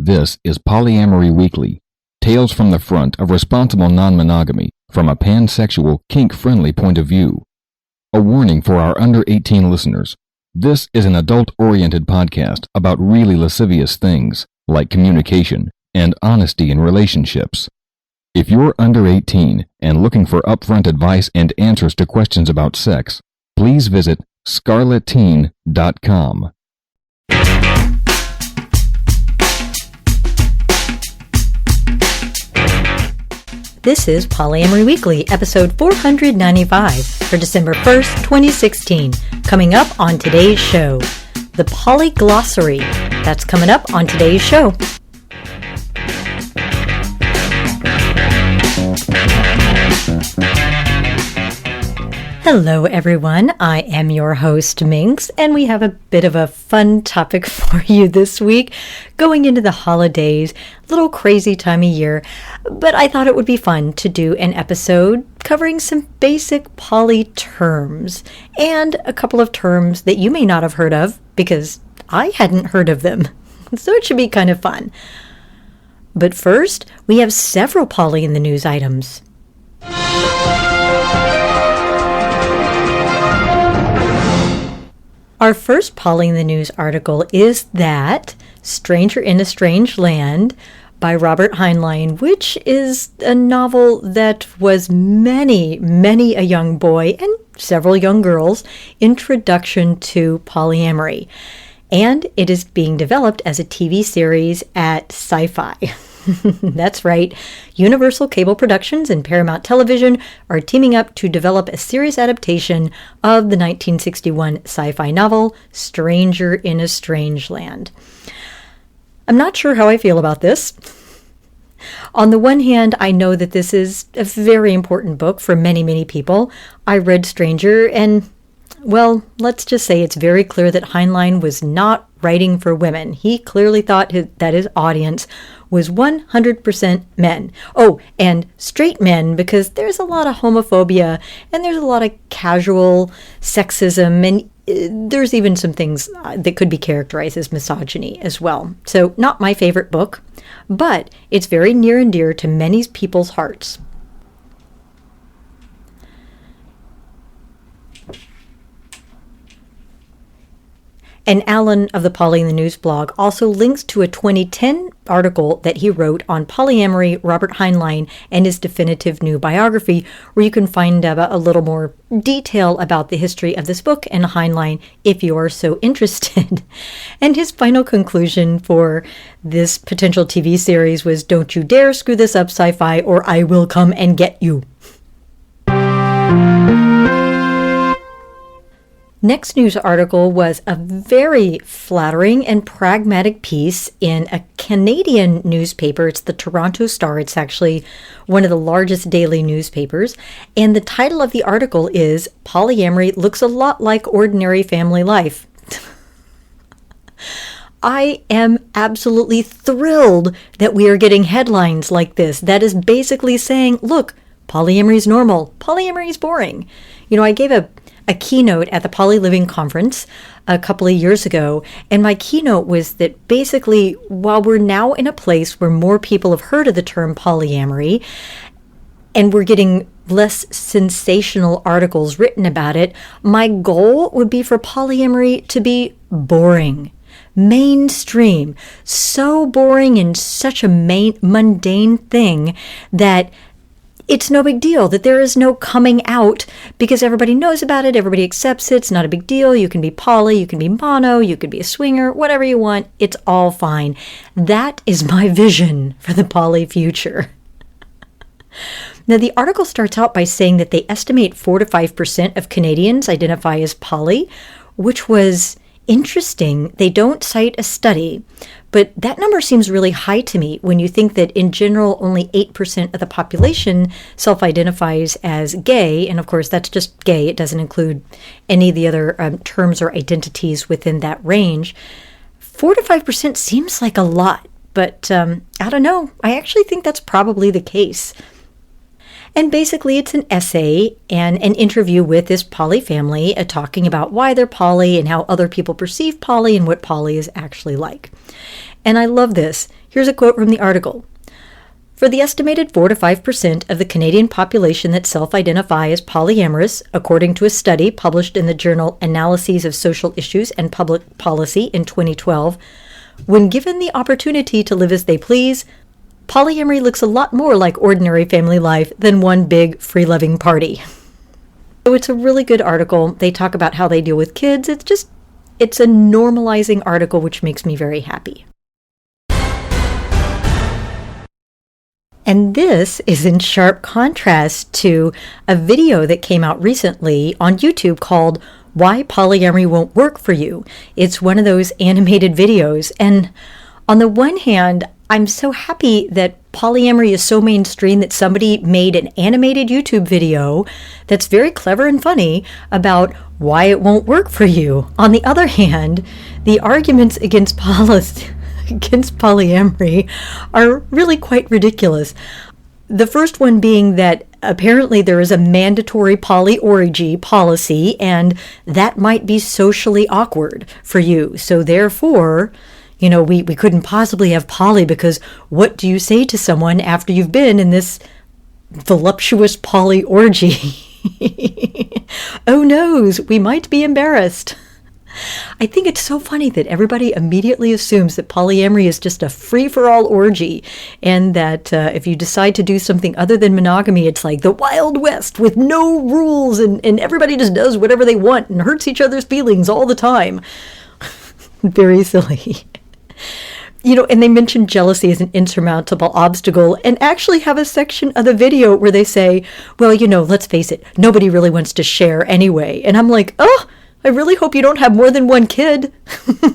This is Polyamory Weekly, tales from the front of responsible non-monogamy from a pansexual, kink-friendly point of view. A warning for our under-18 listeners. This is an adult-oriented podcast about really lascivious things, like communication and honesty in relationships. If you're under 18 and looking for upfront advice and answers to questions about sex, please visit scarletteen.com. This is Polyamory Weekly, episode 495 for December 1st, 2016. Coming up on today's show, the Poly Glossary. That's coming up on today's show. Hello everyone, I am your host Minx, and we have a bit of a fun topic for you this week. Going into the holidays, little crazy time of year, but I thought it would be fun to do an episode covering some basic poly terms, and a couple of terms that you may not have heard of, because I hadn't heard of them, so it should be kind of fun. But first, we have several poly in the news items. Our first Poly in the News article is that Stranger in a Strange Land by Robert Heinlein, which is a novel that was many a young boy and several young girls' introduction to polyamory. And it is being developed as a TV series at Sci-Fi. That's right. Universal Cable Productions and Paramount Television are teaming up to develop a series adaptation of the 1961 sci-fi novel, Stranger in a Strange Land. I'm not sure how I feel about this. On the one hand, I know that this is a very important book for many people. I read Stranger and, well, let's just say it's very clear that Heinlein was not writing for women. He clearly thought that his audience was 100% men. Oh, and straight men, because there's a lot of homophobia and there's a lot of casual sexism, and there's even some things that could be characterized as misogyny as well. So not my favorite book, but it's very near and dear to many people's hearts. And Alan of the Poly in the News blog also links to a 2010 article that he wrote on polyamory, Robert Heinlein, and his definitive new biography, where you can find out a little more detail about the history of this book and Heinlein if you are so interested. And his final conclusion for this potential TV series was, "Don't you dare screw this up, Sci-Fi, or I will come and get you." Next news article was a very flattering and pragmatic piece in a Canadian newspaper. It's the Toronto Star. It's actually one of the largest daily newspapers. And the title of the article is, "Polyamory Looks a Lot Like Ordinary Family Life." I am absolutely thrilled that we are getting headlines like this. That is basically saying, look, polyamory is normal. Polyamory is boring. You know, I gave a keynote at the Poly Living Conference a couple of years ago, and my keynote was that basically, while we're now in a place where more people have heard of the term polyamory, and we're getting less sensational articles written about it, my goal would be for polyamory to be boring. Mainstream. So boring and such a mundane thing that it's no big deal, that there is no coming out because everybody knows about it, everybody accepts it, it's not a big deal. You can be poly, you can be mono, you could be a swinger, whatever you want, it's all fine. That is my vision for the poly future. Now, the article starts out by saying that they estimate 4 to 5% of Canadians identify as poly, which was interesting. They don't cite a study, but that number seems really high to me when you think that in general only 8% of the population self-identifies as gay, and of course that's just gay. It doesn't include any of the other terms or identities within that range. 4 to 5% seems like a lot, but I don't know. I actually think that's probably the case. And basically it's an essay and an interview with this poly family talking about why they're poly and how other people perceive poly and what poly is actually like. And I love this. Here's a quote from the article. For the estimated 4 to 5% of the Canadian population that self-identify as polyamorous, according to a study published in the journal Analyses of Social Issues and Public Policy in 2012, when given the opportunity to live as they please, polyamory looks a lot more like ordinary family life than one big free-loving party. So it's a really good article. They talk about how they deal with kids. It's a normalizing article, which makes me very happy. And this is in sharp contrast to a video that came out recently on YouTube called Why Polyamory Won't Work for You. It's one of those animated videos. And on the one hand, I'm so happy that polyamory is so mainstream that somebody made an animated YouTube video that's very clever and funny about why it won't work for you. On the other hand, the arguments against polyamory are really quite ridiculous. The first one being that apparently there is a mandatory polyorgy policy and that might be socially awkward for you. So therefore, we couldn't possibly have poly because what do you say to someone after you've been in this voluptuous polyorgy? Oh noes, we might be embarrassed. I think it's so funny that everybody immediately assumes that polyamory is just a free-for-all orgy and that if you decide to do something other than monogamy, it's like the Wild West with no rules and everybody just does whatever they want and hurts each other's feelings all the time. Very silly. And they mention jealousy as an insurmountable obstacle and actually have a section of the video where they say, well, let's face it, nobody really wants to share anyway. And I'm like, oh, I really hope you don't have more than one kid.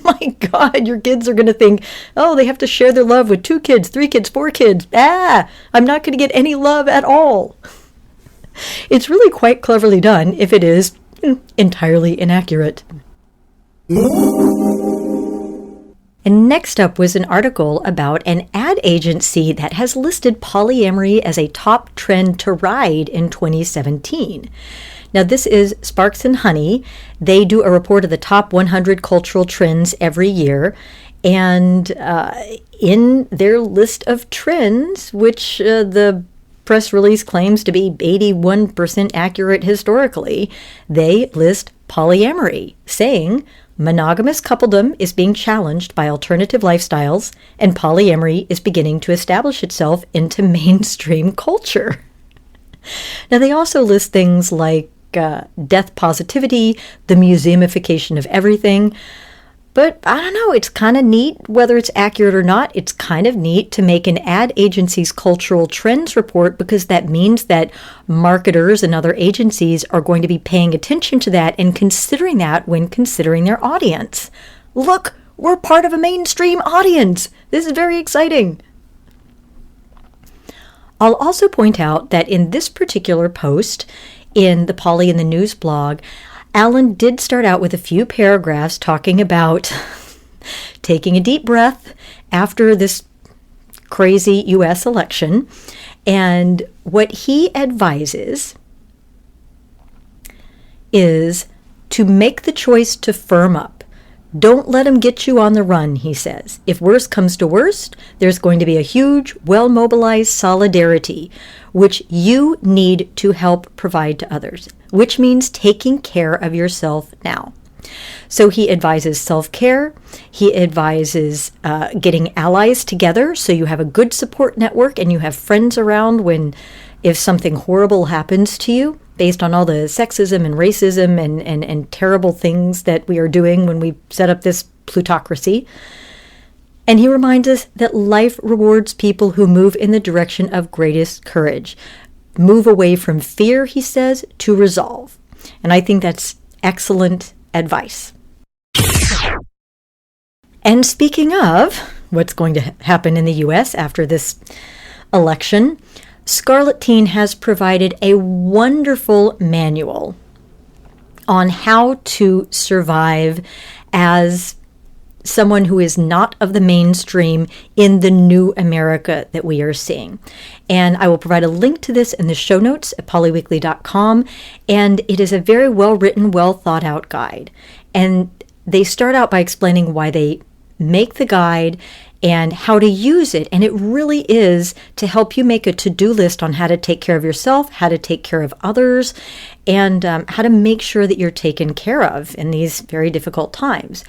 My God, your kids are going to think, oh, they have to share their love with 2 kids, 3 kids, 4 kids. I'm not going to get any love at all. It's really quite cleverly done if it is entirely inaccurate. And next up was an article about an ad agency that has listed polyamory as a top trend to ride in 2017. Now, this is Sparks and Honey. They do a report of the top 100 cultural trends every year. And in their list of trends, which the press release claims to be 81% accurate historically, they list polyamory, saying monogamous coupledom is being challenged by alternative lifestyles, and polyamory is beginning to establish itself into mainstream culture. Now, they also list things like death positivity, the museumification of everything. But I don't know, it's kind of neat, whether it's accurate or not, it's kind of neat to make an ad agency's cultural trends report because that means that marketers and other agencies are going to be paying attention to that and considering that when considering their audience. Look, we're part of a mainstream audience. This is very exciting. I'll also point out that in this particular post, in the Polly in the News blog, Alan did start out with a few paragraphs talking about taking a deep breath after this crazy U.S. election. And what he advises is to make the choice to firm up. Don't let them get you on the run, he says. If worst comes to worst, there's going to be a huge, well-mobilized solidarity, which you need to help provide to others, which means taking care of yourself now. So he advises self-care. He advises getting allies together so you have a good support network and you have friends around if something horrible happens to you, based on all the sexism and racism and terrible things that we are doing when we set up this plutocracy. And he reminds us that life rewards people who move in the direction of greatest courage. Move away from fear, he says, to resolve. And I think that's excellent advice. And speaking of what's going to happen in the U.S. after this election, Scarlet Teen has provided a wonderful manual on how to survive as someone who is not of the mainstream in the new America that we are seeing. And I will provide a link to this in the show notes at polyweekly.com. And it is a very well-written, well-thought-out guide. And they start out by explaining why they make the guide and how to use it. And it really is to help you make a to-do list on how to take care of yourself, how to take care of others, and how to make sure that you're taken care of in these very difficult times.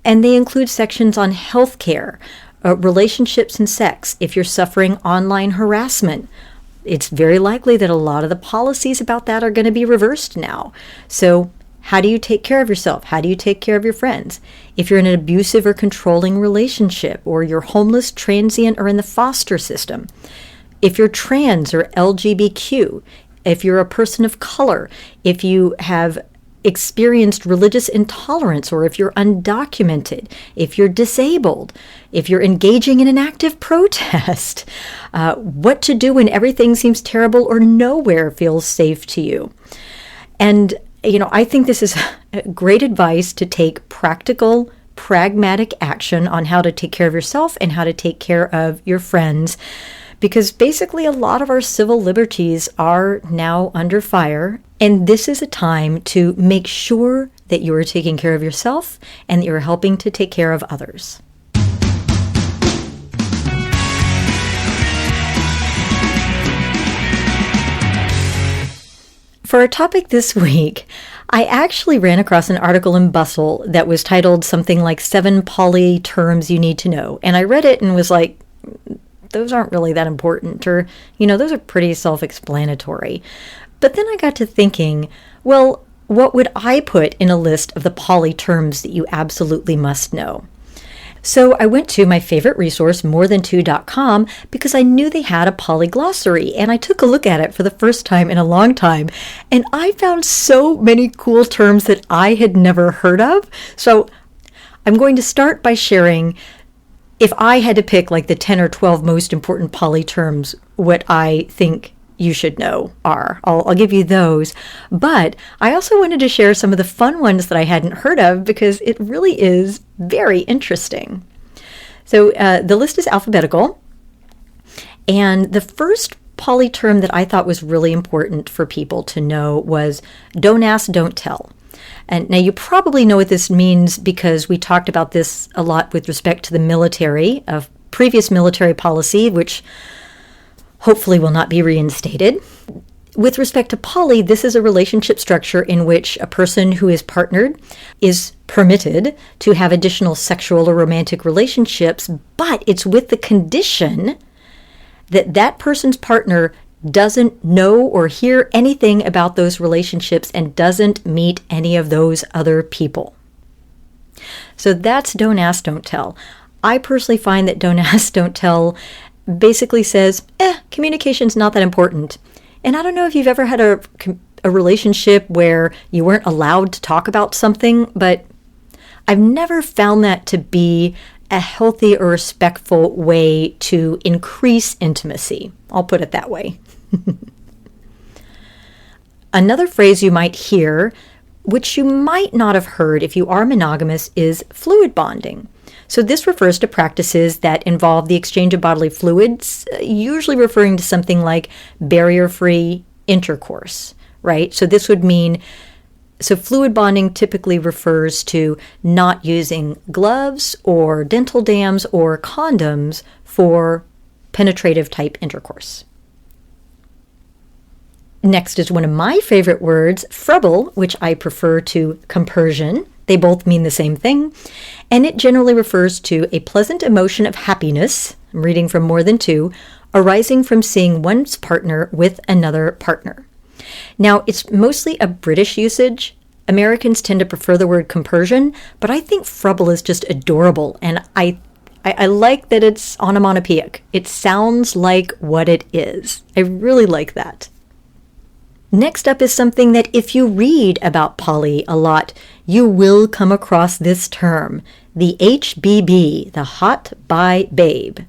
And they include sections on healthcare, relationships and sex. If you're suffering online harassment, it's very likely that a lot of the policies about that are going to be reversed now. So how do you take care of yourself? How do you take care of your friends? If you're in an abusive or controlling relationship, or you're homeless, transient, or in the foster system, if you're trans or LGBTQ, if you're a person of color, if you have experienced religious intolerance, or if you're undocumented, if you're disabled, if you're engaging in an active protest, what to do when everything seems terrible or nowhere feels safe to you. And I think this is great advice to take practical, pragmatic action on how to take care of yourself and how to take care of your friends, because basically a lot of our civil liberties are now under fire, and this is a time to make sure that you are taking care of yourself and that you're helping to take care of others. For our topic this week, I actually ran across an article in Bustle that was titled something like 7 poly terms you need to know. And I read it and was like, those aren't really that important, or, those are pretty self-explanatory. But then I got to thinking, well, what would I put in a list of the poly terms that you absolutely must know? So I went to my favorite resource, morethan2.com, because I knew they had a poly glossary, and I took a look at it for the first time in a long time, and I found so many cool terms that I had never heard of. So I'm going to start by sharing, if I had to pick like the 10 or 12 most important poly terms, what I think you should know are. I'll give you those. But I also wanted to share some of the fun ones that I hadn't heard of, because it really is very interesting. So the list is alphabetical. And the first poly term that I thought was really important for people to know was don't ask, don't tell. And now you probably know what this means, because we talked about this a lot with respect to the military, of previous military policy, which hopefully will not be reinstated. With respect to poly, this is a relationship structure in which a person who is partnered is permitted to have additional sexual or romantic relationships, but it's with the condition that that person's partner doesn't know or hear anything about those relationships and doesn't meet any of those other people. So that's don't ask, don't tell. I personally find that don't ask, don't tell basically says, communication's not that important. And I don't know if you've ever had a relationship where you weren't allowed to talk about something, but I've never found that to be a healthy or respectful way to increase intimacy. I'll put it that way. Another phrase you might hear, which you might not have heard if you are monogamous, is fluid bonding. So this refers to practices that involve the exchange of bodily fluids, usually referring to something like barrier-free intercourse, right? So this would mean, fluid bonding typically refers to not using gloves or dental dams or condoms for penetrative type intercourse. Next is one of my favorite words, frubble, which I prefer to compersion. They both mean the same thing, and it generally refers to a pleasant emotion of happiness, I'm reading from More Than Two, arising from seeing one's partner with another partner. Now, it's mostly a British usage. Americans tend to prefer the word compersion, but I think frubble is just adorable, and I like that it's onomatopoeic. It sounds like what it is. I really like that. Next up is something that if you read about poly a lot, you will come across this term, the HBB, the hot bi babe.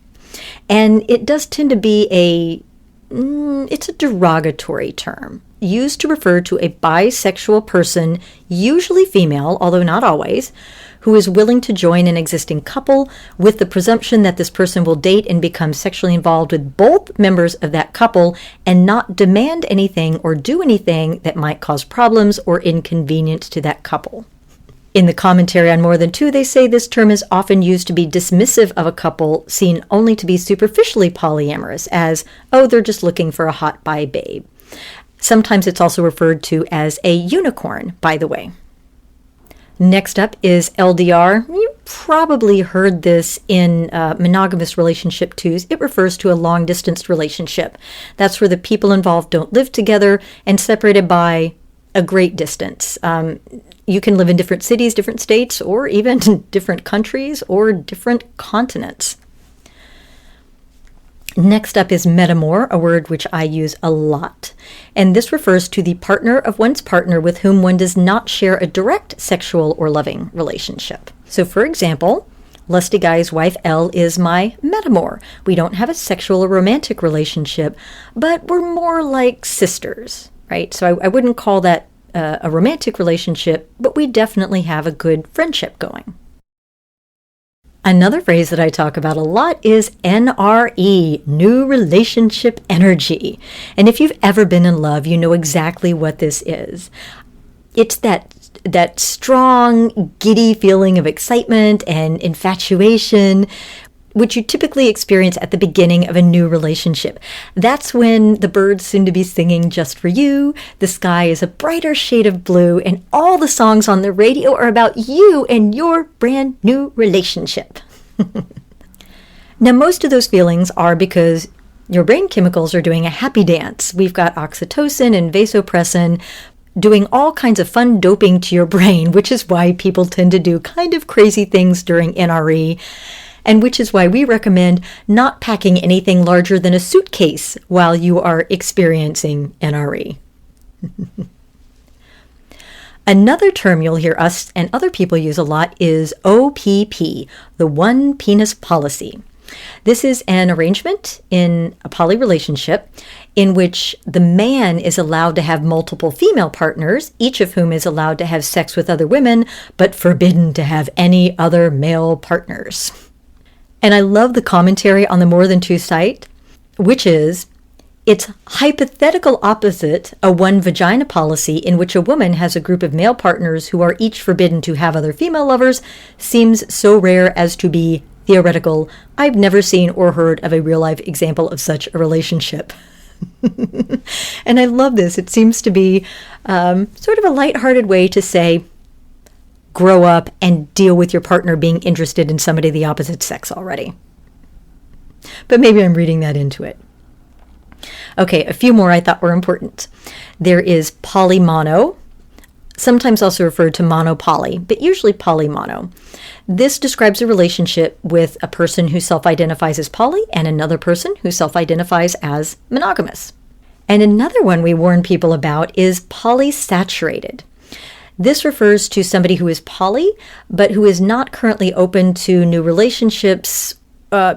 And it does tend to be it's a derogatory term used to refer to a bisexual person, usually female, although not always, who is willing to join an existing couple with the presumption that this person will date and become sexually involved with both members of that couple and not demand anything or do anything that might cause problems or inconvenience to that couple. In the commentary on More Than Two, they say this term is often used to be dismissive of a couple seen only to be superficially polyamorous, as, oh, they're just looking for a hot bi babe. Sometimes it's also referred to as a unicorn, by the way. Next up is LDR. You probably heard this in monogamous relationship twos. It refers to a long-distance relationship. That's where the people involved don't live together and separated by a great distance. You can live in different cities, different states, or even different countries or different continents. Next up is metamor, a word which I use a lot. And this refers to the partner of one's partner with whom one does not share a direct sexual or loving relationship. So for example, Lusty Guy's wife Elle is my metamor. We don't have a sexual or romantic relationship, but we're more like sisters, right? So I wouldn't call that a romantic relationship, but we definitely have a good friendship going. Another phrase that I talk about a lot is NRE, New Relationship Energy. And if you've ever been in love, you know exactly what this is. It's that strong, giddy feeling of excitement and infatuation, which you typically experience at the beginning of a new relationship. That's when the birds seem to be singing just for you, the sky is a brighter shade of blue, and all the songs on the radio are about you and your brand new relationship. Now, most of those feelings are because your brain chemicals are doing a happy dance. We've got oxytocin and vasopressin doing all kinds of fun doping to your brain, which is why people tend to do kind of crazy things during NRE. And which is why we recommend not packing anything larger than a suitcase while you are experiencing NRE. Another term you'll hear us and other people use a lot is OPP, the one penis policy. This is an arrangement in a poly relationship in which the man is allowed to have multiple female partners, each of whom is allowed to have sex with other women, but forbidden to have any other male partners. And I love the commentary on the More Than Two site, which is, it's hypothetical opposite a one vagina policy in which a woman has a group of male partners who are each forbidden to have other female lovers seems so rare as to be theoretical. I've never seen or heard of a real-life example of such a relationship. And I love this. It seems to be sort of a lighthearted way to say, grow up and deal with your partner being interested in somebody of the opposite sex already. But maybe I'm reading that into it. Okay, a few more I thought were important. There is polymono, sometimes also referred to monopoly, but usually polymono. This describes a relationship with a person who self-identifies as poly and another person who self-identifies as monogamous. And another one we warn people about is polysaturated. This refers to somebody who is poly, but who is not currently open to new relationships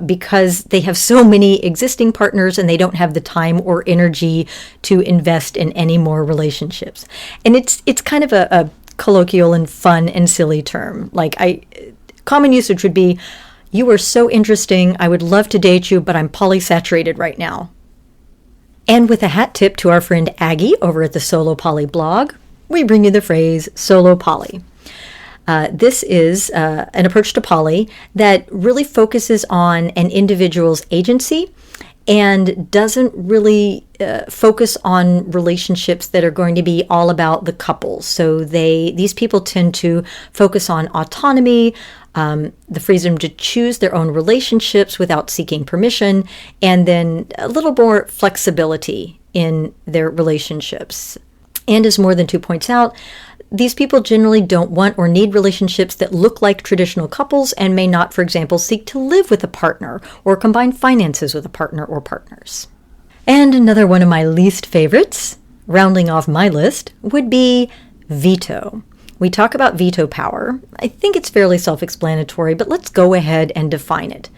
because they have so many existing partners and they don't have the time or energy to invest in any more relationships. And it's kind of a colloquial and fun and silly term. Common usage would be, you are so interesting, I would love to date you, but I'm polysaturated right now. And with a hat tip to our friend Aggie over at the Solo Poly blog, we bring you the phrase solo poly. This is an approach to poly that really focuses on an individual's agency and doesn't really focus on relationships that are going to be all about the couple. So these people tend to focus on autonomy, the freedom to choose their own relationships without seeking permission, and then a little more flexibility in their relationships. And as More Than Two points out, these people generally don't want or need relationships that look like traditional couples and may not, for example, seek to live with a partner or combine finances with a partner or partners. And another one of my least favorites, rounding off my list, would be veto. We talk about veto power. I think it's fairly self-explanatory, but let's go ahead and define it.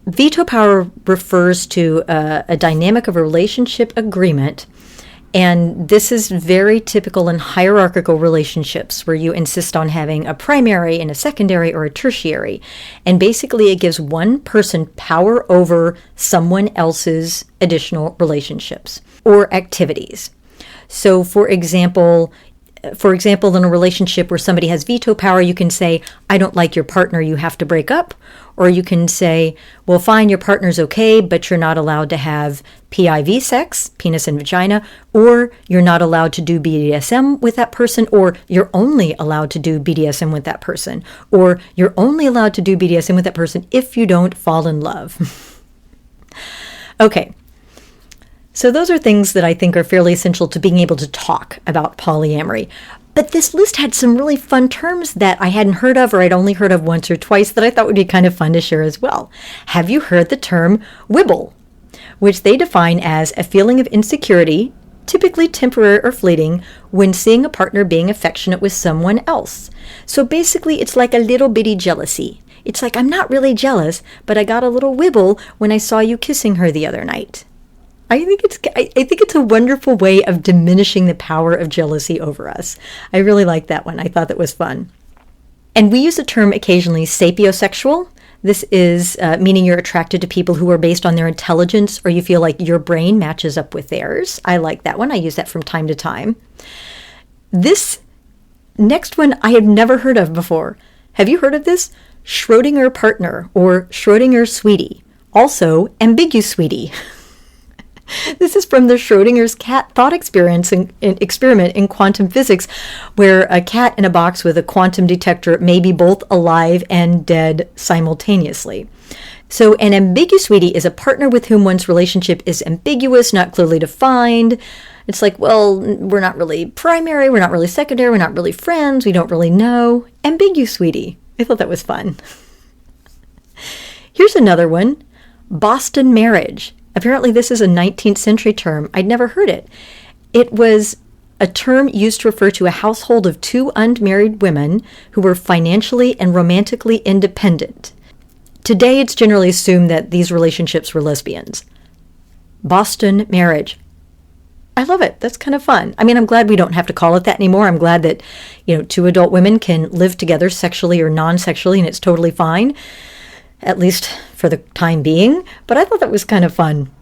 Veto power refers to a dynamic of a relationship agreement. And this is very typical in hierarchical relationships where you insist on having a primary and a secondary or a tertiary. And basically it gives one person power over someone else's additional relationships or activities. So for example, For example, in a relationship where somebody has veto power, you can say, I don't like your partner, you have to break up. Or you can say, well, fine, your partner's okay, but you're not allowed to have PIV sex, penis and vagina, or you're not allowed to do BDSM with that person, or you're only allowed to do BDSM with that person, or you're only allowed to do BDSM with that person if you don't fall in love. Okay. So those are things that I think are fairly essential to being able to talk about polyamory. But this list had some really fun terms that I hadn't heard of or I'd only heard of once or twice that I thought would be kind of fun to share as well. Have you heard the term wibble, which they define as a feeling of insecurity, typically temporary or fleeting, when seeing a partner being affectionate with someone else? So basically, it's like a little bitty jealousy. It's like, I'm not really jealous, but I got a little wibble when I saw you kissing her the other night. I think it's a wonderful way of diminishing the power of jealousy over us. I really like that one. I thought that was fun. And we use the term occasionally sapiosexual. This is meaning you're attracted to people who are based on their intelligence or you feel like your brain matches up with theirs. I like that one. I use that from time to time. This next one I have never heard of before. Have you heard of this? Schrodinger partner or Schrodinger sweetie. Also, ambiguous sweetie. This is from the Schrodinger's cat thought experiment in quantum physics, where a cat in a box with a quantum detector may be both alive and dead simultaneously. So an ambiguous sweetie is a partner with whom one's relationship is ambiguous, not clearly defined. It's like, well, we're not really primary, we're not really secondary, we're not really friends, we don't really know. Ambiguous sweetie. I thought that was fun. Here's another one. Boston marriage. Apparently this is a 19th century term. I'd never heard it. It was a term used to refer to a household of two unmarried women who were financially and romantically independent. Today it's generally assumed that these relationships were lesbians. Boston marriage. I love it. That's kind of fun. I mean, I'm glad we don't have to call it that anymore. I'm glad that, two adult women can live together sexually or non-sexually and it's totally fine. At least for the time being, but I thought that was kind of fun.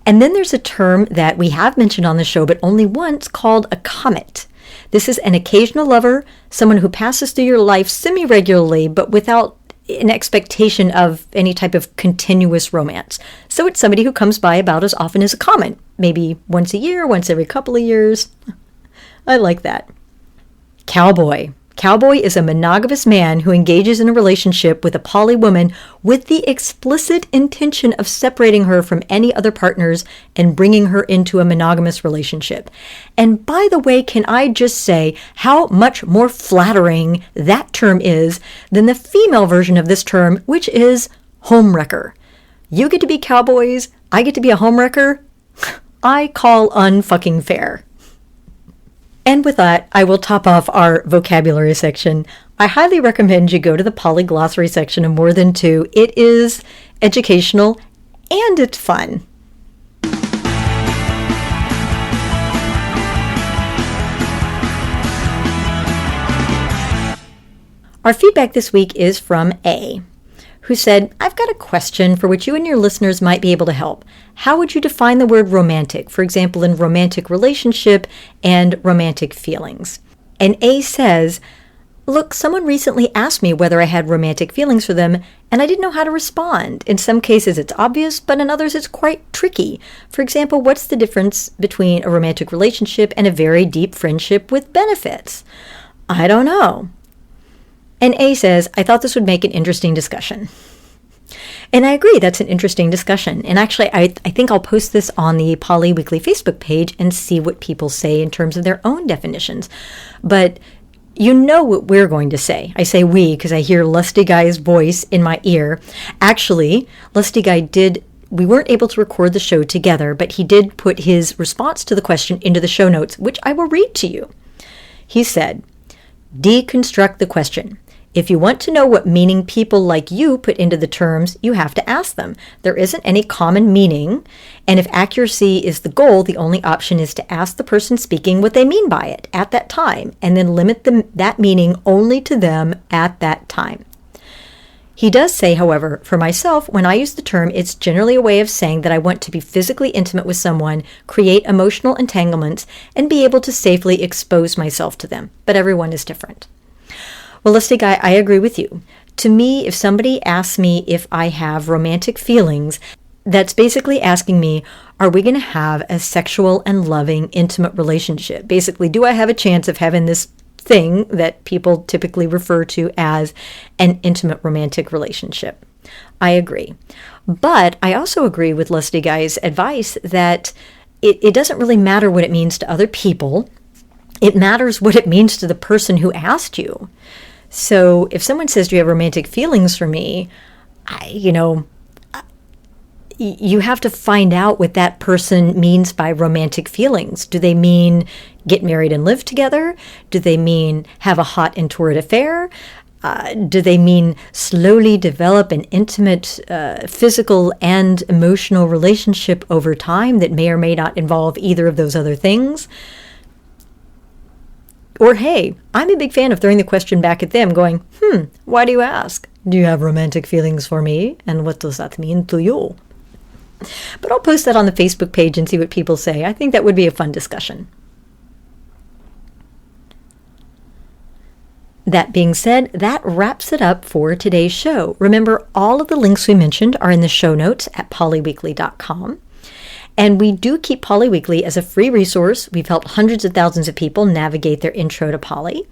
And then there's a term that we have mentioned on the show, but only once, called a comet. This is an occasional lover, someone who passes through your life semi-regularly, but without an expectation of any type of continuous romance. So it's somebody who comes by about as often as a comet, maybe once a year, once every couple of years. I like that. Cowboy. Cowboy is a monogamous man who engages in a relationship with a poly woman with the explicit intention of separating her from any other partners and bringing her into a monogamous relationship. And by the way, can I just say how much more flattering that term is than the female version of this term, which is homewrecker. You get to be cowboys, I get to be a homewrecker. I call unfucking fair. And with that, I will top off our vocabulary section. I highly recommend you go to the Poly Glossary section of More Than Two. It is educational and it's fun. Our feedback this week is from A, who said, I've got a question for which you and your listeners might be able to help. How would you define the word romantic, for example, in romantic relationship and romantic feelings? And A says, look, someone recently asked me whether I had romantic feelings for them, and I didn't know how to respond. In some cases it's obvious, but in others it's quite tricky. For example, what's the difference between a romantic relationship and a very deep friendship with benefits? I don't know. And A says, I thought this would make an interesting discussion. And I agree, that's an interesting discussion. And actually, I think I'll post this on the Poly Weekly Facebook page and see what people say in terms of their own definitions. But you know what we're going to say. I say we because I hear Lusty Guy's voice in my ear. Actually, Lusty Guy we weren't able to record the show together, but he did put his response to the question into the show notes, which I will read to you. He said, deconstruct the question. If you want to know what meaning people like you put into the terms, you have to ask them. There isn't any common meaning, and if accuracy is the goal, the only option is to ask the person speaking what they mean by it at that time, and then limit that meaning only to them at that time. He does say, however, for myself, when I use the term, it's generally a way of saying that I want to be physically intimate with someone, create emotional entanglements, and be able to safely expose myself to them. But everyone is different. Well, Lusty Guy, I agree with you. To me, if somebody asks me if I have romantic feelings, that's basically asking me, are we going to have a sexual and loving, intimate relationship? Basically, do I have a chance of having this thing that people typically refer to as an intimate romantic relationship? I agree. But I also agree with Lusty Guy's advice that it doesn't really matter what it means to other people. It matters what it means to the person who asked you. So if someone says, do you have romantic feelings for me? You have to find out what that person means by romantic feelings. Do they mean get married and live together? Do they mean have a hot and torrid affair? Do they mean slowly develop an intimate physical and emotional relationship over time that may or may not involve either of those other things? Or, hey, I'm a big fan of throwing the question back at them going, why do you ask? Do you have romantic feelings for me? And what does that mean to you? But I'll post that on the Facebook page and see what people say. I think that would be a fun discussion. That being said, that wraps it up for today's show. Remember, all of the links we mentioned are in the show notes at polyweekly.com. And we do keep Poly Weekly as a free resource. We've helped hundreds of thousands of people navigate their intro to Poly.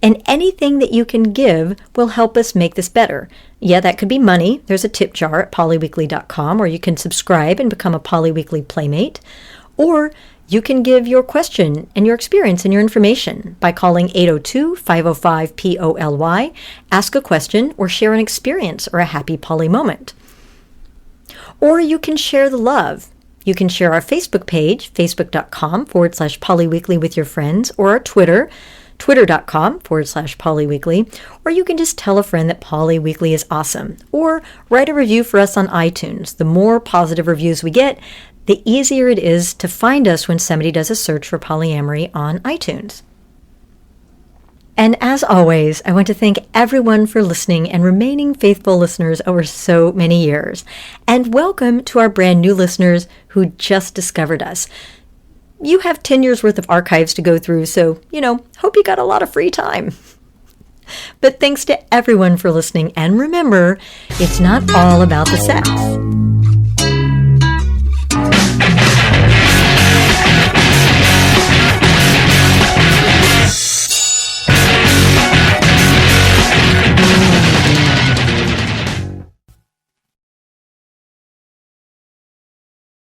And anything that you can give will help us make this better. Yeah, that could be money. There's a tip jar at polyweekly.com, or you can subscribe and become a Poly Weekly Playmate. Or you can give your question and your experience and your information by calling 802-505-POLY, ask a question, or share an experience or a happy Poly moment. Or you can share the love. You can share our Facebook page, facebook.com/polyweekly with your friends, or our Twitter, twitter.com/polyweekly, or you can just tell a friend that Poly Weekly is awesome, or write a review for us on iTunes. The more positive reviews we get, the easier it is to find us when somebody does a search for polyamory on iTunes. And as always, I want to thank everyone for listening and remaining faithful listeners over so many years. And welcome to our brand new listeners who just discovered us. You have 10 years worth of archives to go through, so, hope you got a lot of free time. But thanks to everyone for listening, and remember, it's not all about the sex.